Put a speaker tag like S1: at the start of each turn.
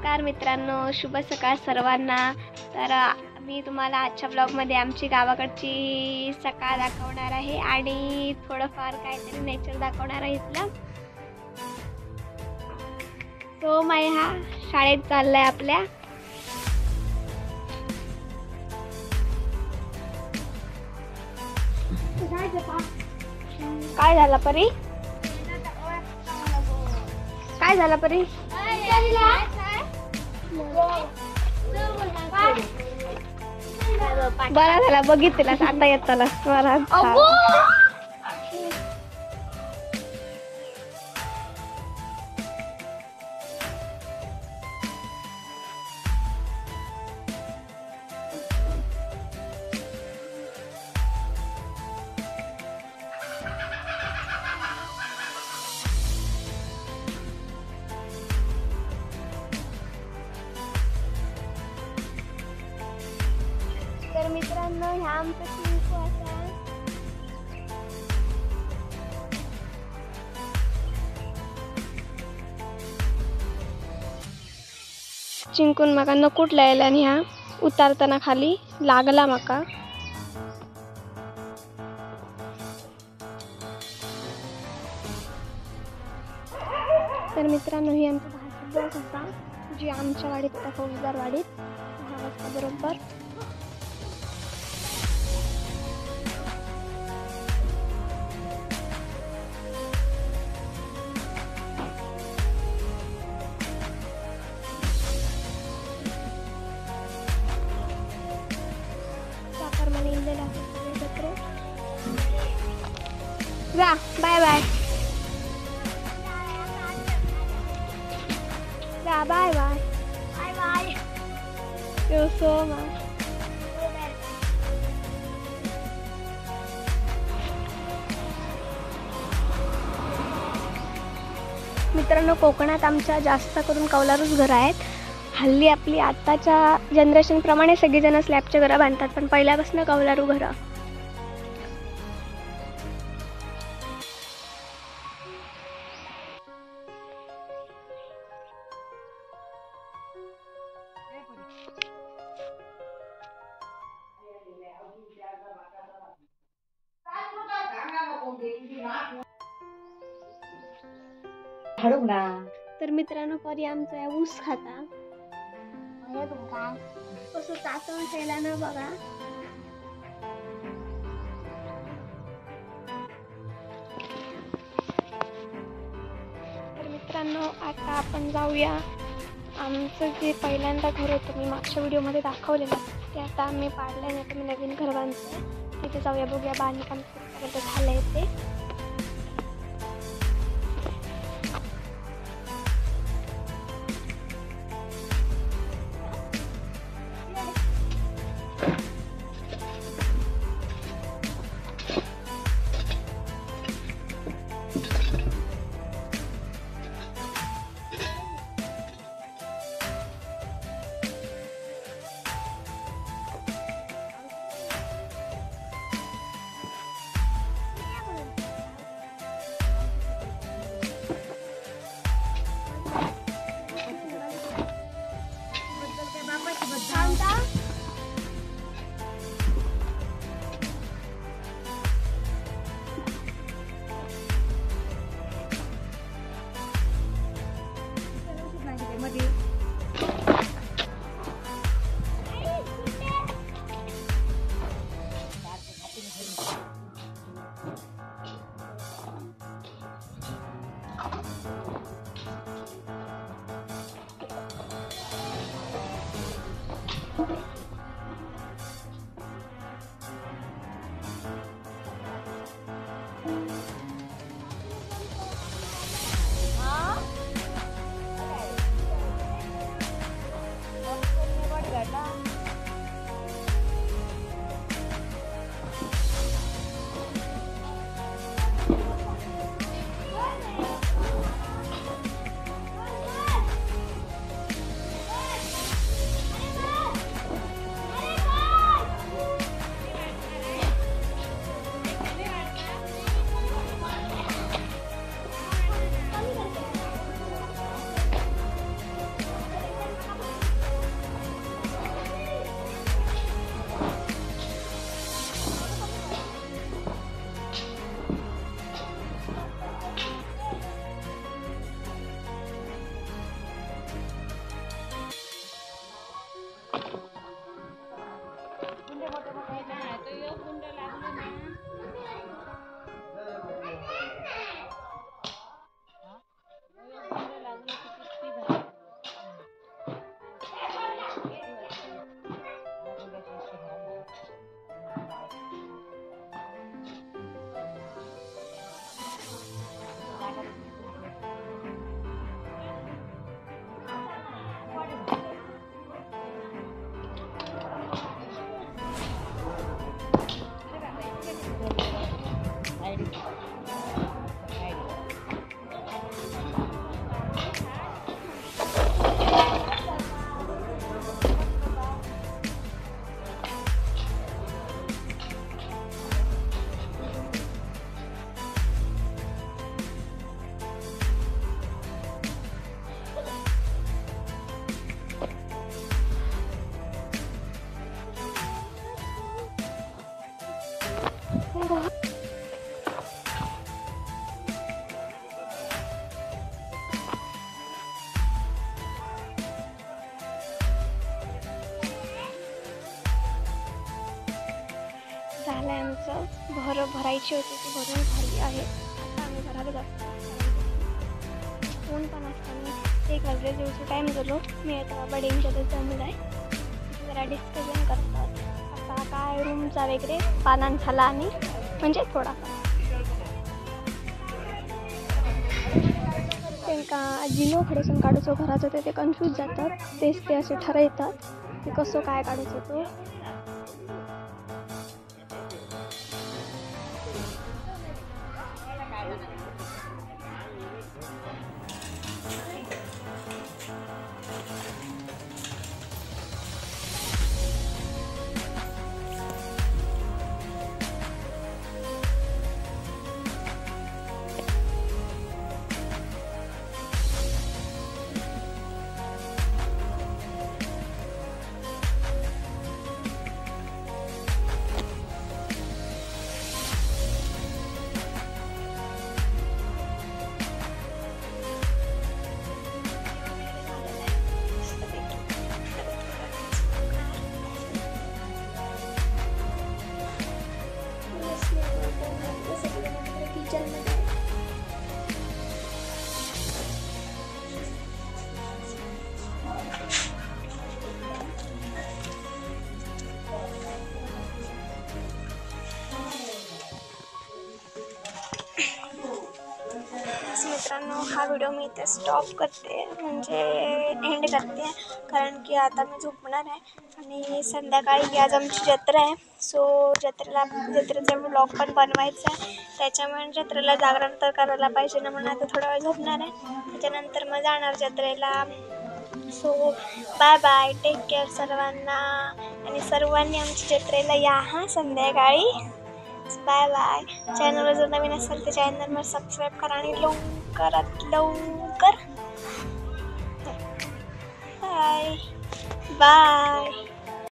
S1: नमस्कार मित्रांनो, शुभ सकाळ सर्वांना। तर मी तुम्हाला आजच्या ब्लॉगमध्ये आमची गावाकडची सकाळ दाखवणार आहे आणि थोडंफार काहीतरी नेचर दाखवणार आहे इथलं। तो माय हा शाळेत चाललाय आपल्या। काय झालं परी? काय झालं परी? बरा झाला बघितला आता येताला बरा। तर मित्रांनो, ह्या आमचं चिंकू असा चिंकून माका नकुट लायला आणि ह्या उतारताना खाली लागला माका। तर मित्रांनो, ही आमची भाजी बस असा जी आमच्या वाडीत आता फौजदार वाडीत 6 वाजता बरोबर जा। बाय बाय जा। Bye bye bye bye. You so much. मित्रांनो, कोकणात आमच्या जास्त करून कौलारूच घरं आहेत। हल्ली आपली आताच्या जनरेशन प्रमाणे सगळेजण स्लॅबचे घरं बांधतात, पण पहिल्यापासून कौलारू घरं। तर मित्रांनो, परी आमचा ऊस खाता कसं चाचण ठेवला ना बघा। तर मित्रांनो, आता आपण जाऊया आमचं जे पहिल्यांदा घर होतं, मी मागच्या व्हिडिओमध्ये दाखवलेलं, ते आता आम्ही पाडलं नाही, तर मी नवीन घर बांधतोय। तिथे जाऊया, बघूया बांधकाम झालंय ते। झालं आहे आमचं. भरायची होती ती भरून झाली आहे. आता आम्ही घराला जातो. ऊन पण असताना 1 वाजले दिवस टाईम झालो. मी आता बाबा डेंजर जमलं आहे. जरा डिस्कशन करतात आता काय रूमचा वगैरे पानान झाला आणि म्हणजे थोडाफार त्यांना जिनो खडसून काढूचो घराचं ते कन्फ्यूज जातात. तेच ते असे ठरवतात की कसं काय काढायचं तो. मित्रांनो, हा व्हिडिओ मी इथे स्टॉप करते, म्हणजे एंड करते, कारण की आता मी झोपणार आहे आणि संध्याकाळी आज आमची जत्रा आहे. सो जत्रेचा व्लॉग पण बनवायचा आहे. त्याच्यामुळे जत्रेला जागरण तर करायला पाहिजे ना, म्हणून आता थोडा वेळ झोपणार आहे. त्याच्यानंतर मग जाणार जत्रेला. So bye bye, take care सर्वांना. आणि सर्वांनी आमच्या जत्रेला या हा संध्याकाळी. Bye bye. चॅनलवर जर नवीन असेल तर चॅनलवर सबस्क्राईब करा आणि लवकरात लवकर बाय बाय.